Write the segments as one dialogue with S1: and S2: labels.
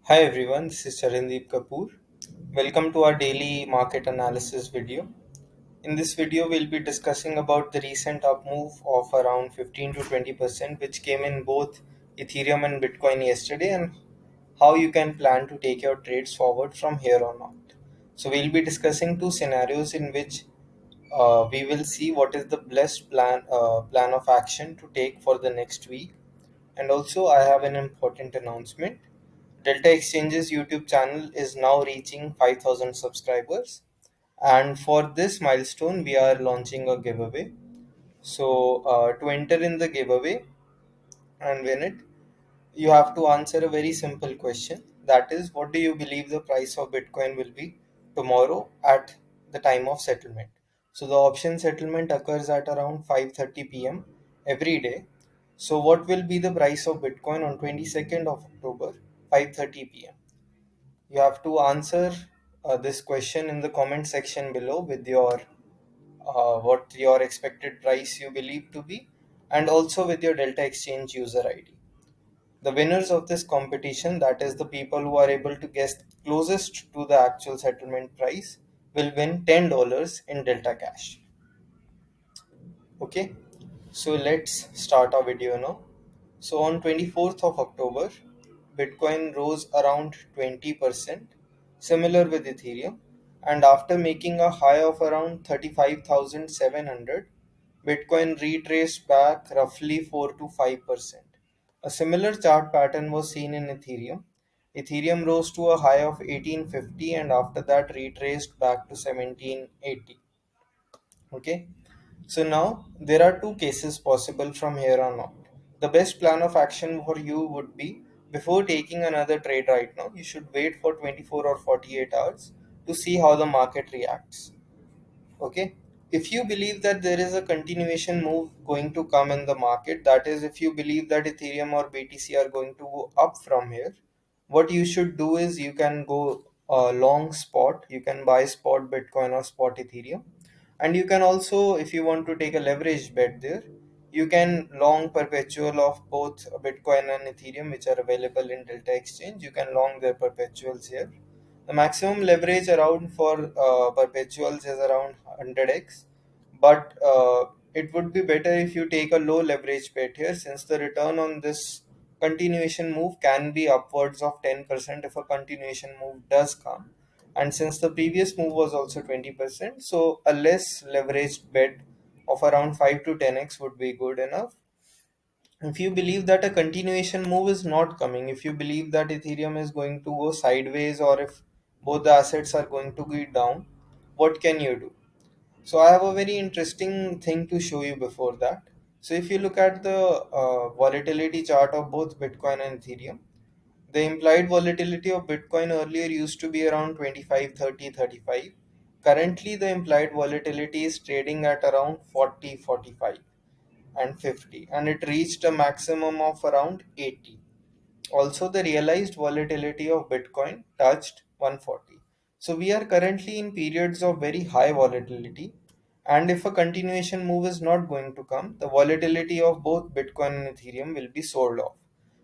S1: Hi everyone, this is Charandeep Kapoor. Welcome to our daily market analysis video. In this video, we'll be discussing about the recent up move of around 15 to 20%, which came in both Ethereum and Bitcoin yesterday, and how you can plan to take your trades forward from here on out. So, we'll be discussing two scenarios in which we will see what is the best plan of action to take for the next week. And also, I have an important announcement. Delta Exchange's YouTube channel is now reaching 5,000 subscribers, and for this milestone, we are launching a giveaway. So, to enter in the giveaway and win it, you have to answer a very simple question, that is, what do you believe the price of Bitcoin will be tomorrow at the time of settlement? So, the option settlement occurs at around 5:30 p.m. every day. So, what will be the price of Bitcoin on 22nd of October, 5:30 p.m.? You have to answer this question in the comment section below with your what your expected price you believe to be, and also with your Delta Exchange user ID. The winners of this competition, that is the people who are able to guess closest to the actual settlement price, will win $10 in Delta Cash. Okay, so let's start our video now. So on 24th of October, Bitcoin rose around 20%, similar with Ethereum, and after making a high of around 35,700, Bitcoin retraced back roughly 4 to 5%. A similar chart pattern was seen in Ethereum. Ethereum rose to a high of 1850 and after that retraced back to 1780. Okay, so now there are two cases possible from here on out. The best plan of action for you would be, before taking another trade right now, you should wait for 24 or 48 hours to see how the market reacts. Okay, if you believe that there is a continuation move going to come in the market, that is, if you believe that Ethereum or BTC are going to go up from here, what you should do is you can go long spot, you can buy spot Bitcoin or spot Ethereum, and you can also, if you want to take a leveraged bet there, you can long perpetual of both Bitcoin and Ethereum, which are available in Delta Exchange. You can long their perpetuals here. The maximum leverage around for perpetuals is around 100x, but it would be better if you take a low leverage bet here, since the return on this continuation move can be upwards of 10% if a continuation move does come. And since the previous move was also 20%, so a less leveraged bet of around 5 to 10x would be good enough. If you believe that a continuation move is not coming, if you believe that Ethereum is going to go sideways, or if both the assets are going to go down, what can you do? So I have a very interesting thing to show you before that. So if you look at the volatility chart of both Bitcoin and Ethereum, the implied volatility of Bitcoin earlier used to be around 25, 30, 35. Currently, the implied volatility is trading at around 40, 45 and 50, and it reached a maximum of around 80. Also, the realized volatility of Bitcoin touched 140. So, we are currently in periods of very high volatility, and if a continuation move is not going to come, the volatility of both Bitcoin and Ethereum will be sold off.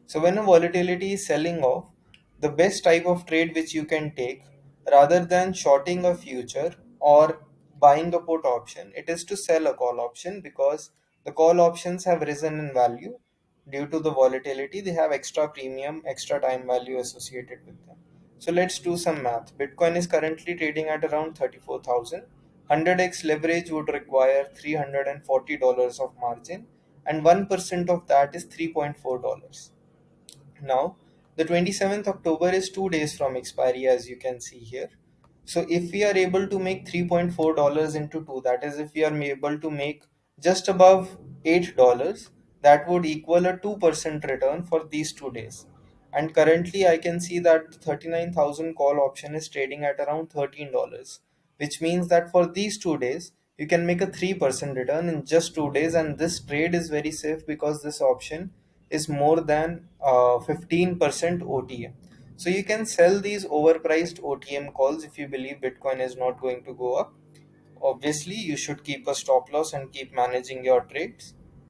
S1: So, when a volatility is selling off, the best type of trade which you can take, rather than shorting a future or buying a put option, it is to sell a call option, because the call options have risen in value due to the volatility. They have extra premium, extra time value associated with them. So let's do some math. Bitcoin is currently trading at around 34,000. 100x leverage would require $340 of margin, and 1% of that is $3.4. Now, the 27th October is 2 days from expiry, as you can see here. So, if we are able to make $3.4 into 2, that is, if we are able to make just above $8, that would equal a 2% return for these 2 days. And currently, I can see that 39,000 call option is trading at around $13, which means that for these 2 days, you can make a 3% return in just 2 days. And this trade is very safe because this option is more than 15% OTM. So you can sell these overpriced OTM calls if you believe Bitcoin is not going to go up. Obviously, you should keep a stop loss and keep managing your trades.